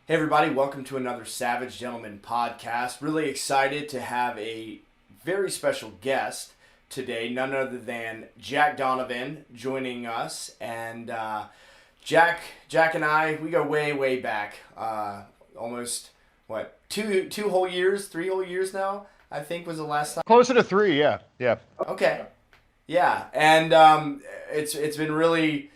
Hey everybody, welcome to another Savage Gentleman podcast. Really excited to have a very special guest today, none other than Jack Donovan joining us. And Jack and I, we go way back. Almost two whole years, 3 whole years now. I think was the last time. Closer to three, yeah, yeah. Okay, yeah, and it's been really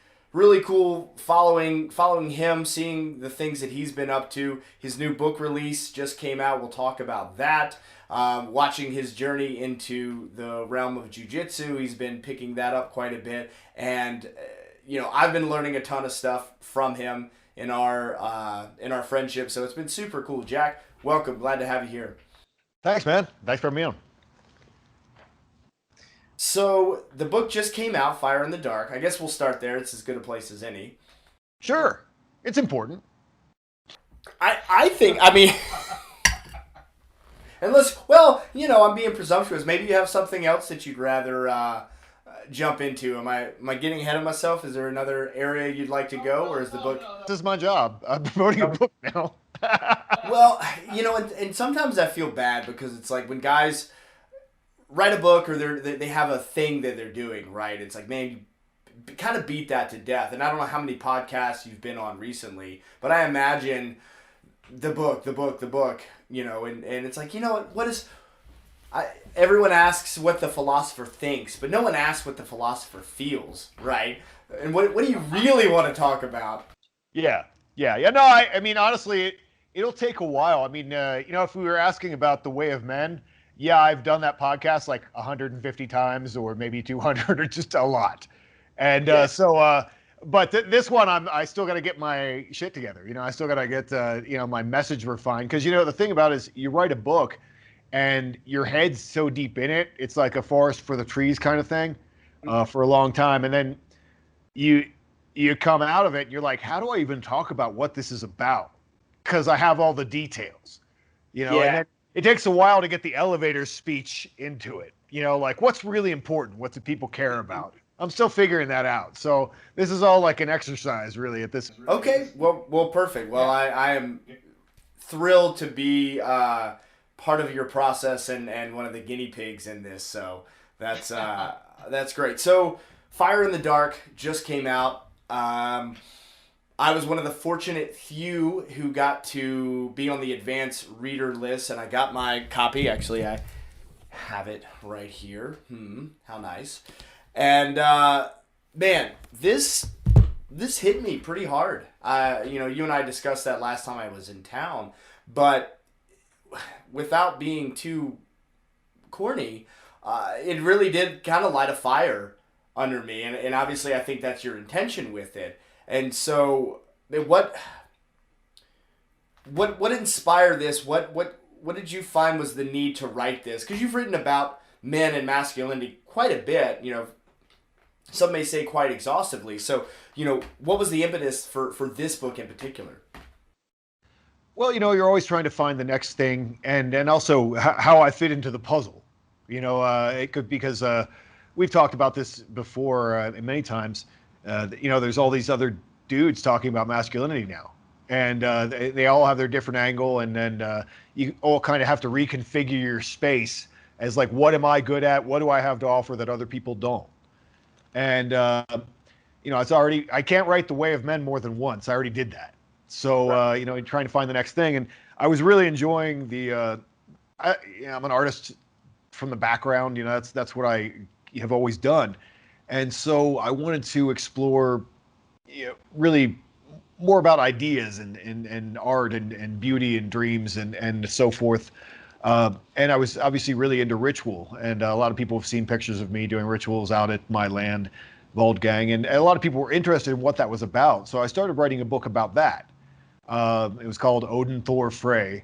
cool following him, seeing the things that he's been up to. His new book release just came out. We'll talk about that. Watching his journey into the realm of jiu-jitsu, he's been picking that up quite a bit, and I've been learning a ton of stuff from him in our friendship. So it's been super cool. Jack, welcome. Glad to have you here. Thanks, man. Thanks for having me on. So the book just came out, Fire in the Dark. I guess we'll start there. It's as good a place as any. Sure, it's important. I think, I mean, unless, well, I'm being presumptuous. Maybe you have something else that you'd rather jump into. Am I getting ahead of myself? Is there another area you'd like to go, or is the book? This is my job. I'm promoting a book now. Well, and sometimes I feel bad because it's like when guys write a book or they have a thing that they're doing, right? It's like, man, you kind of beat that to death. And I don't know how many podcasts you've been on recently, but I imagine the book, and it's like, what is... everyone asks what the philosopher thinks, but no one asks what the philosopher feels, right? And what do you really want to talk about? Yeah. No, I mean, honestly, it'll take a while. I mean, if we were asking about The Way of Men, yeah, I've done that podcast like 150 times or maybe 200 or just a lot. And but this one, I still got to get my shit together. I still got to get, my message refined. Because, the thing about it is you write a book and your head's so deep in it, it's like a forest for the trees kind of thing for a long time. And then you come out of it and you're like, how do I even talk about what this is about? Because I have all the details, Yeah. And then it takes a while to get the elevator speech into it. Like what's really important? What do people care about? I'm still figuring that out. So this is all like an exercise really at this. Okay, well, perfect. Well, I am thrilled to be part of your process and one of the guinea pigs in this. So that's great. So Fire in the Dark just came out. I was one of the fortunate few who got to be on the advanced reader list, and I got my copy. Actually, I have it right here. How nice. And man, this hit me pretty hard. You and I discussed that last time I was in town, but without being too corny, it really did kind of light a fire under me, and obviously I think that's your intention with it. And so, what inspired this? What did you find was the need to write this? Because you've written about men and masculinity quite a bit. Some may say quite exhaustively. So, what was the impetus for this book in particular? Well, you're always trying to find the next thing, and also how I fit into the puzzle. It could because we've talked about this before many times. There's all these other dudes talking about masculinity now, and they all have their different angle, and then you all kind of have to reconfigure your space as like, what am I good at? What do I have to offer that other people don't? And it's already, I can't write The Way of Men more than once. I already did that. So right. Trying to find the next thing, and I was really enjoying the. I'm an artist from the background. That's what I have always done. And so I wanted to explore really more about ideas and art and beauty and dreams and so forth. And I was obviously really into ritual. And a lot of people have seen pictures of me doing rituals out at my land, Gang. And a lot of people were interested in what that was about. So I started writing a book about that. It was called Odin, Thor, Frey.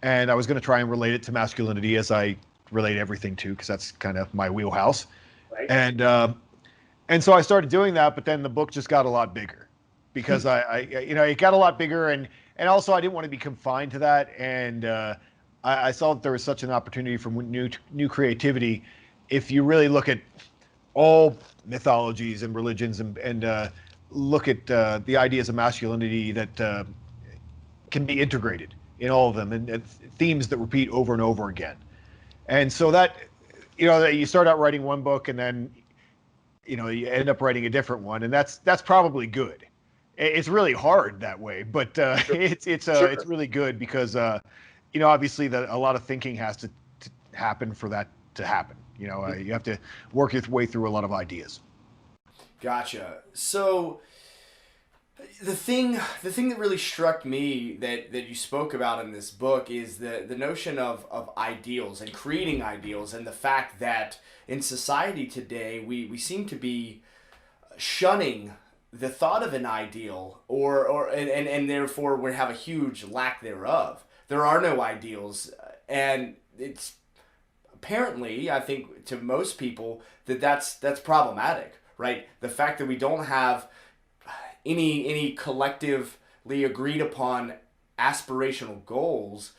And I was going to try and relate it to masculinity as I relate everything to, because that's kind of my wheelhouse. Right. And so I started doing that, but then the book just got a lot bigger because it got a lot bigger, and also I didn't want to be confined to that, and I saw that there was such an opportunity for new creativity. If you really look at all mythologies and religions and look at the ideas of masculinity that can be integrated in all of them, and themes that repeat over and over again. And so that, you start out writing one book, and then you end up writing a different one, and that's probably good. It's really hard that way, but it's really good because obviously a lot of thinking has to happen for that to happen. You have to work your way through a lot of ideas. Gotcha. So the thing that really struck me that you spoke about in this book is the notion of ideals and creating ideals, and the fact that in society today we seem to be shunning the thought of an ideal, and therefore we have a huge lack thereof. There are no ideals, and it's apparently, I think, to most people that's problematic, right? The fact that we don't have any collectively agreed upon aspirational goals,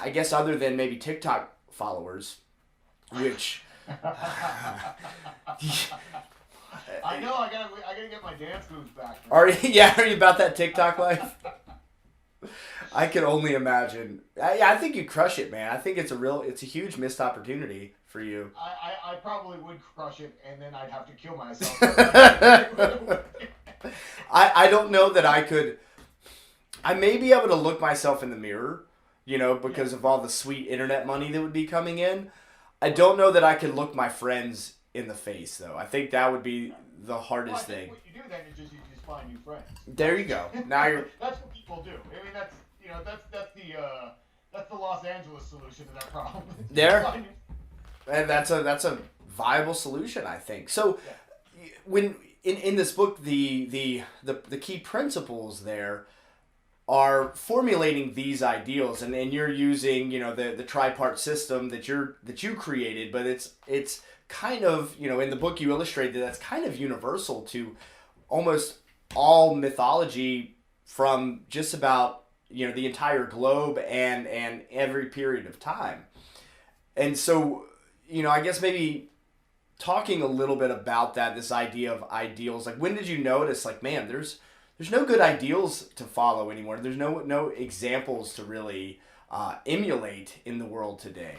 I guess, other than maybe TikTok followers, which I know I gotta get my dance moves back. Are you about that TikTok life? I can only imagine. I think you crush it, man. I think it's a huge missed opportunity for you. I probably would crush it, and then I'd have to kill myself. I don't know that I could. I may be able to look myself in the mirror, because of all the sweet internet money that would be coming in. I don't know that I could look my friends in the face, though. I think that would be the hardest thing. What you do then is you just find new friends. There you go. Now you're. That's what people do. I mean, that's the Los Angeles solution to that problem. There. And that's a viable solution, I think. So, when in this book, the key principles there are formulating these ideals, and you're using the tripart system that you created, but it's kind of in the book you illustrated that's kind of universal to almost all mythology from just about the entire globe and every period of time. And so I guess maybe talking a little bit about that, this idea of ideals, like when did you notice, like, man, there's no good ideals to follow anymore. There's no examples to really emulate in the world today.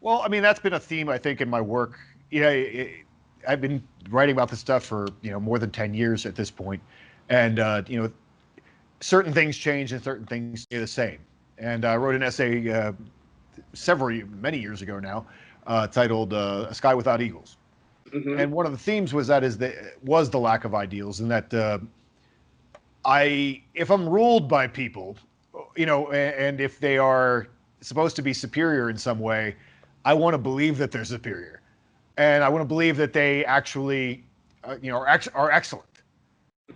Well, I mean, that's been a theme, I think, in my work. I've been writing about this stuff for more than 10 years at this point, and certain things change and certain things stay the same. And I wrote an essay many years ago now, titled "A Sky Without Eagles," and one of the themes was the lack of ideals, and that if I'm ruled by people, and if they are supposed to be superior in some way, I want to believe that they're superior, and I want to believe that they actually, are excellent.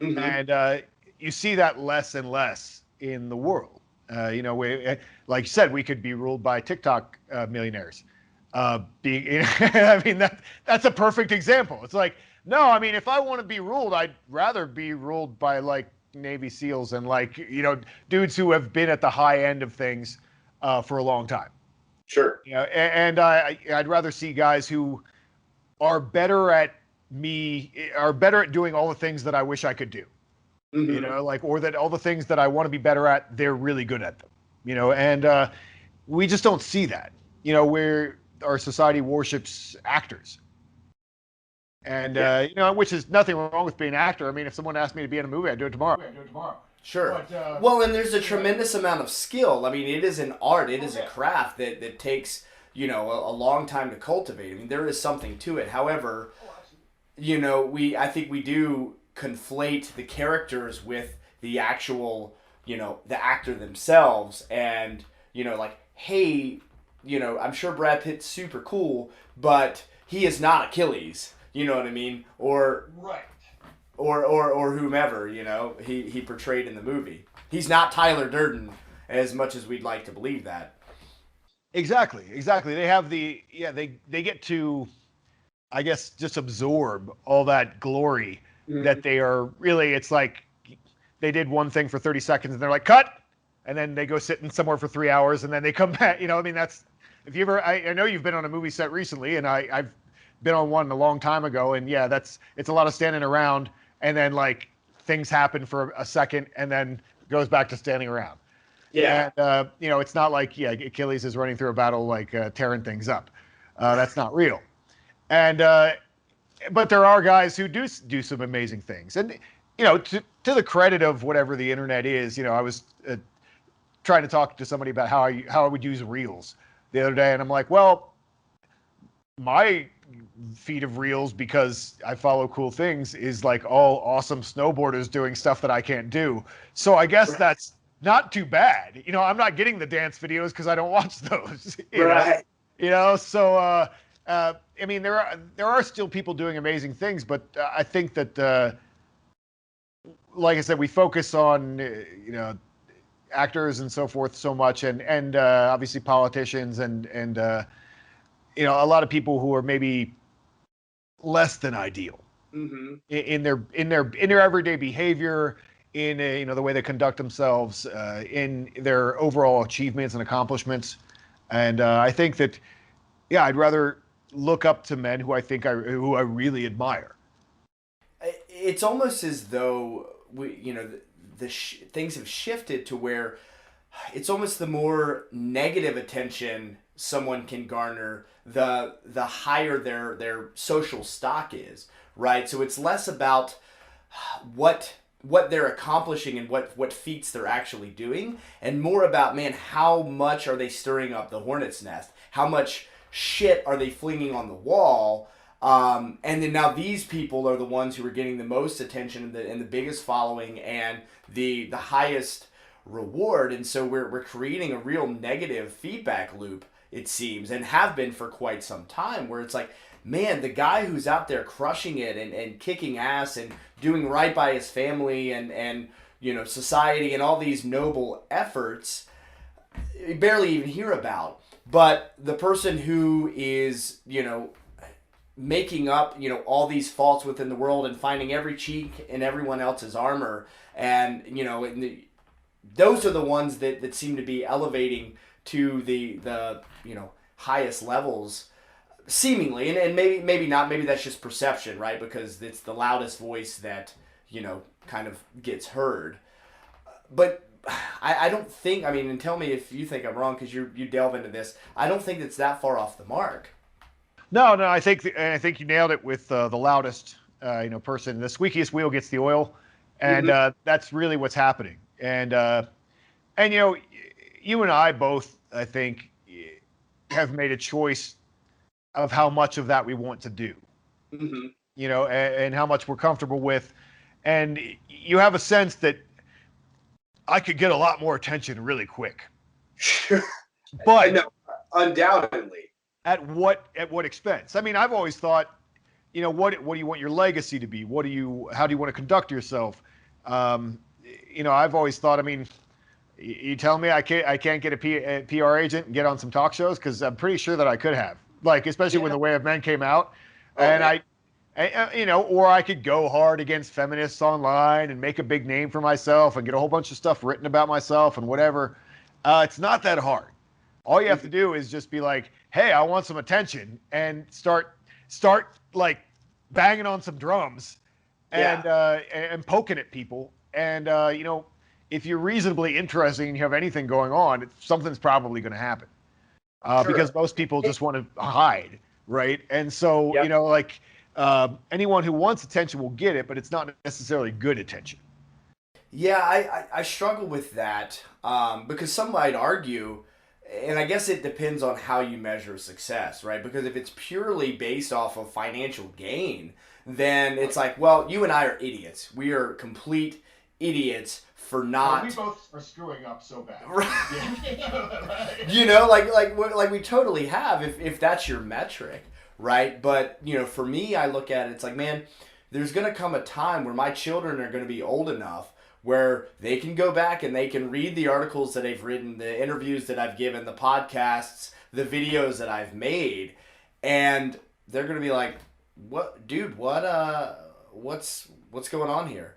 And you see that less and less in the world. Like you said, we could be ruled by TikTok millionaires. I mean, that's a perfect example. It's like, no, I mean, if I want to be ruled, I'd rather be ruled by like Navy SEAls and dudes who have been at the high end of things for a long time. Sure. And I'd rather see guys who are better at doing all the things that I wish I could do. Or that all the things that I want to be better at, they're really good at them. And we just don't see that. Where our society worships actors. And which is nothing wrong with being an actor. I mean, if someone asked me to be in a movie, I'd do it tomorrow. Sure. But, and there's a tremendous amount of skill. I mean, it is an art. It is a craft that takes, a long time to cultivate. I mean, there is something to it. However, I think we do conflate the characters with the actual, the actor themselves. And, hey, I'm sure Brad Pitt's super cool, but he is not Achilles. You know what I mean? Or right. Or whomever, he portrayed in the movie. He's not Tyler Durden, as much as we'd like to believe that. Exactly. They have they get to, I guess, just absorb all that glory that they are really, it's like they did one thing for 30 seconds and they're like, cut! And then they go sit in somewhere for 3 hours and then they come back. I mean, that's, if you ever, I know you've been on a movie set recently, and I've been on one a long time ago, and it's a lot of standing around, and then things happen for a second and then goes back to standing around. Yeah. And it's not like Achilles is running through a battle like tearing things up. That's not real. And but there are guys who do some amazing things. And to the credit of whatever the internet is, I was trying to talk to somebody about how I would use reels the other day, and I'm like, well, my feed of reels, because I follow cool things, is like all awesome snowboarders doing stuff that I can't do. So I guess that's not too bad. I'm not getting the dance videos because I don't watch those. Right. So I mean, there are still people doing amazing things, but I think that like I said, we focus on actors and so forth so much, and obviously politicians and a lot of people who are maybe less than ideal in their everyday behavior, in the way they conduct themselves, in their overall achievements and accomplishments. And I think that I'd rather look up to men who I really admire. It's almost as though things have shifted to where it's almost the more negative attention someone can garner, the higher their social stock is, right? So it's less about what they're accomplishing and what feats they're actually doing, and more about, man, how much are they stirring up the hornet's nest? How much shit are they flinging on the wall? And then now these people are the ones who are getting the most attention and the biggest following and the highest reward. And so we're creating a real negative feedback loop, it seems, and have been for quite some time, where it's like, man, the guy who's out there crushing it and kicking ass and doing right by his family and society and all these noble efforts, you barely even hear about. But the person who is, making up, all these faults within the world and finding every chink in everyone else's armor, and those are the ones that seem to be elevating to the highest levels, seemingly, and maybe not, maybe that's just perception, right? Because it's the loudest voice that kind of gets heard. But I don't think, and tell me if you think I'm wrong, because you delve into this, I don't think it's that far off the mark. No, I think you nailed it with the loudest person. The squeakiest wheel gets the oil, and that's really what's happening. And you and I both, I think, have made a choice of how much of that we want to do. And how much we're comfortable with. And you have a sense that I could get a lot more attention really quick. Sure. But no, undoubtedly. At what expense? I mean, I've always thought, what do you want your legacy to be? How do you want to conduct yourself? I've always thought, you tell me I can't get a PR agent and get on some talk shows, because I'm pretty sure that I could have, especially when The Way of Men came out. Or I could go hard against feminists online and make a big name for myself and get a whole bunch of stuff written about myself and whatever. It's not that hard. All you have to do is just be like, hey, I want some attention, and start like banging on some drums and poking at people. And, if you're reasonably interesting and you have anything going on, something's probably going to happen. Because most people just want to hide, right? And so, anyone who wants attention will get it, but it's not necessarily good attention. Yeah, I struggle with that because some might argue, and I guess it depends on how you measure success, right? Because if it's purely based off of financial gain, then it's like, well, you and I are idiots. We are complete idiots for not. We both are screwing up so bad. Right. Like we totally have, if that's your metric, right? But for me, I look at it, it's like, man, there's gonna come a time where my children are gonna be old enough where they can go back and they can read the articles that I've written, the interviews that I've given, the podcasts, the videos that I've made, and they're gonna be like, "What, dude? What's going on here?"